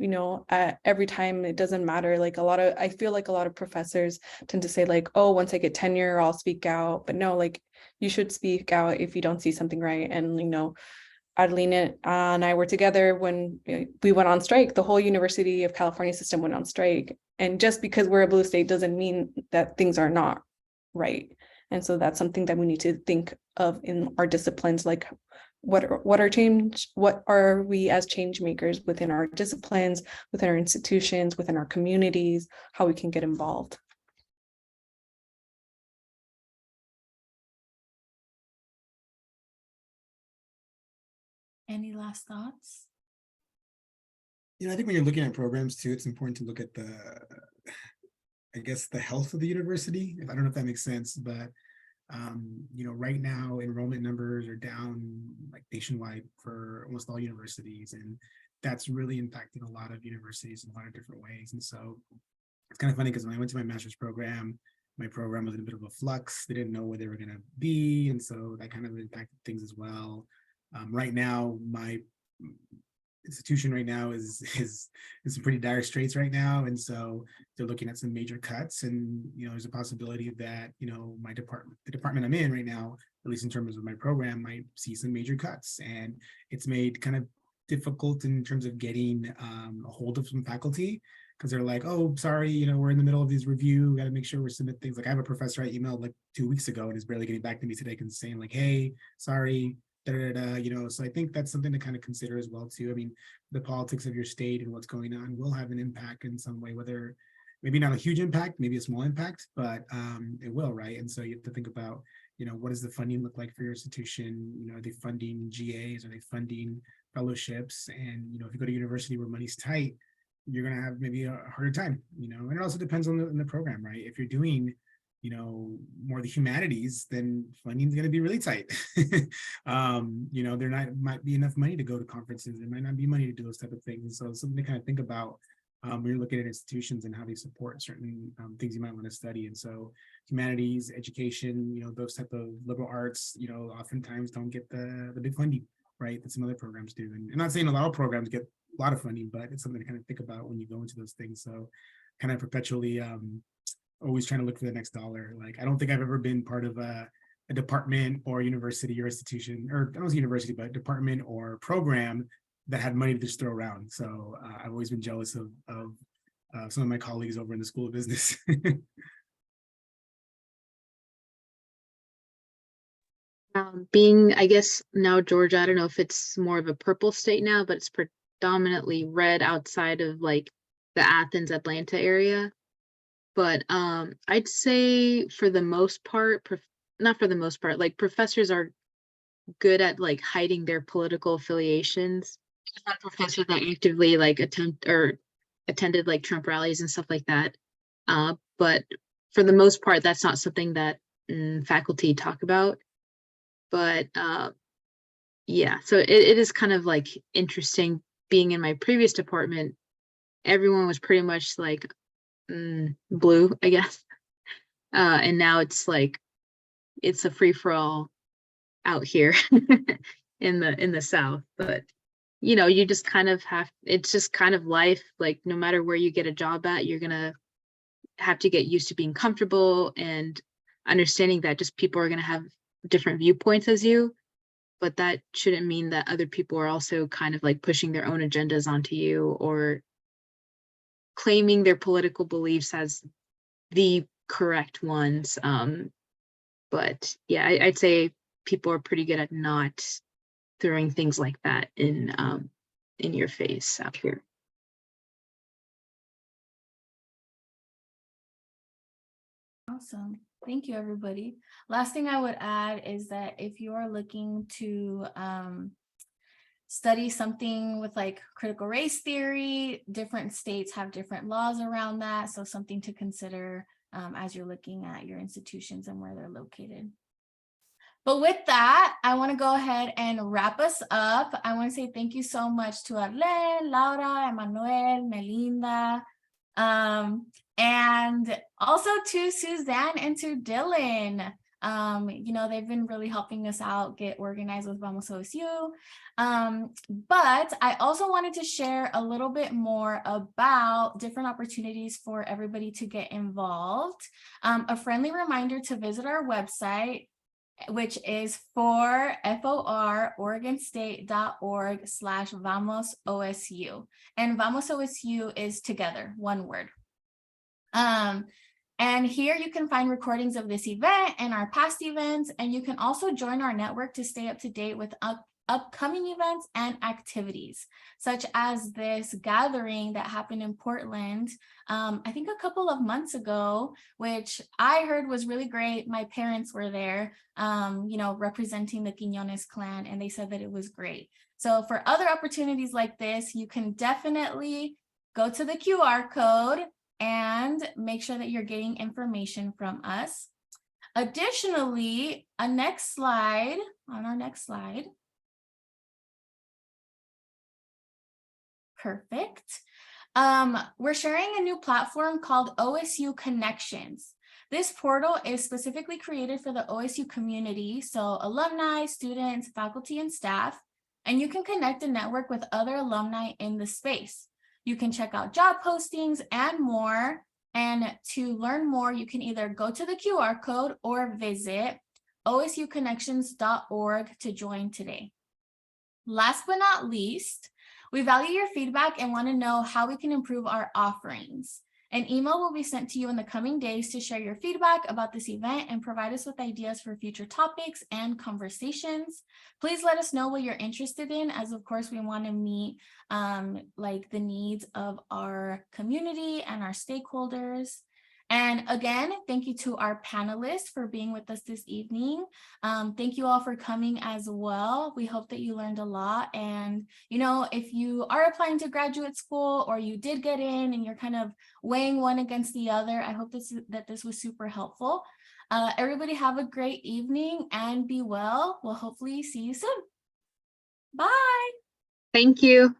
every time, it doesn't matter. Like, I feel like a lot of professors tend to say like, oh, once I get tenure, I'll speak out. But no, like, you should speak out if you don't see something right. And, Adelina and I were together when we went on strike. The whole University of California system went on strike. And just because we're a blue state doesn't mean that things are not right. And so that's something that we need to think of in our disciplines, like what are we as change makers within our disciplines, within our institutions, within our communities, how we can get involved. Any last thoughts? I think when you're looking at programs too, it's important to look at I guess, the health of the university. I don't know if that makes sense, but right now enrollment numbers are down like nationwide for almost all universities, and that's really impacted a lot of universities in a lot of different ways. And so it's kind of funny because when I went to my master's program, my program was in a bit of a flux. They didn't know where they were going to be, and so that kind of impacted things as well. Right now, my institution right now is in some pretty dire straits right now, and so they're looking at some major cuts. And there's a possibility that the department I'm in right now, at least in terms of my program, might see some major cuts, and it's made kind of difficult in terms of getting a hold of some faculty, because they're like, oh, sorry, we're in the middle of this review, got to make sure we submit things. Like, I have a professor I emailed like 2 weeks ago and is barely getting back to me today, and saying like, hey, sorry, so I think that's something to kind of consider as well too. I mean, the politics of your state and what's going on will have an impact in some way, whether maybe not a huge impact, maybe a small impact, but it will, right? And so you have to think about, what does the funding look like for your institution? Are they funding GAs? Are they funding fellowships? And if you go to a university where money's tight, you're going to have maybe a harder time, and it also depends on the program, right? If you're doing more of the humanities, then funding is going to be really tight. There might be enough money to go to conferences. There might not be money to do those type of things. And so it's something to kind of think about when you're looking at institutions and how they support certain things you might want to study. And so humanities, education, those type of liberal arts, oftentimes don't get the big funding, right, that some other programs do. And I'm not saying a lot of programs get a lot of funding, but it's something to kind of think about when you go into those things. So kind of perpetually always trying to look for the next dollar. Like, I don't think I've ever been part of a department or university or institution, or I don't say university, but department or program that had money to just throw around. So I've always been jealous of some of my colleagues over in the School of Business. Being, I guess now Georgia, I don't know if it's more of a purple state now, but it's predominantly red outside of like the Athens, Atlanta area. But I'd say for the most part, not for the most part, like professors are good at like hiding their political affiliations. Not professors that actively like attended like Trump rallies and stuff like that. But for the most part, that's not something that faculty talk about. But yeah, so it is kind of like interesting being in my previous department. Everyone was pretty much like blue, I guess. And now it's like it's a free-for-all out here in the South. But you just kind of it's just kind of life. Like no matter where you get a job at, you're gonna have to get used to being comfortable and understanding that just people are gonna have different viewpoints as you, but that shouldn't mean that other people are also kind of like pushing their own agendas onto you or claiming their political beliefs as the correct ones. But yeah, I'd say people are pretty good at not throwing things like that in your face out here. Awesome. Thank you, everybody. Last thing I would add is that if you are looking to study something with like critical race theory, different states have different laws around that. So something to consider as you're looking at your institutions and where they're located. But with that, I want to go ahead and wrap us up. I want to say thank you so much to Arlen, Laura, Emmanuel, Melinda, and also to Suzanne and to Dylan. They've been really helping us out get organized with Vamos OSU. But I also wanted to share a little bit more about different opportunities for everybody to get involved. A friendly reminder to visit our website, which is oregonstate.org/VamosOSU. And Vamos OSU is together, one word. And here you can find recordings of this event and our past events, and you can also join our network to stay up to date with upcoming events and activities, such as this gathering that happened in Portland, I think a couple of months ago, which I heard was really great. My parents were there, representing the Quiñones clan, and they said that it was great. So for other opportunities like this, you can definitely go to the QR code and make sure that you're getting information from us. Additionally, on our next slide. Perfect. We're sharing a new platform called OSU Connections. This portal is specifically created for the OSU community, so alumni, students, faculty, and staff, and you can connect and network with other alumni in the space. You can check out job postings and more. And to learn more, you can either go to the QR code or visit osuconnections.org to join today. Last but not least, we value your feedback and want to know how we can improve our offerings. An email will be sent to you in the coming days to share your feedback about this event and provide us with ideas for future topics and conversations. Please let us know what you're interested in, as of course we want to meet the needs of our community and our stakeholders. And again, thank you to our panelists for being with us this evening. Thank you all for coming as well. We hope that you learned a lot. And, if you are applying to graduate school or you did get in and you're kind of weighing one against the other, I hope that this was super helpful. Everybody have a great evening and be well. We'll hopefully see you soon. Bye. Thank you.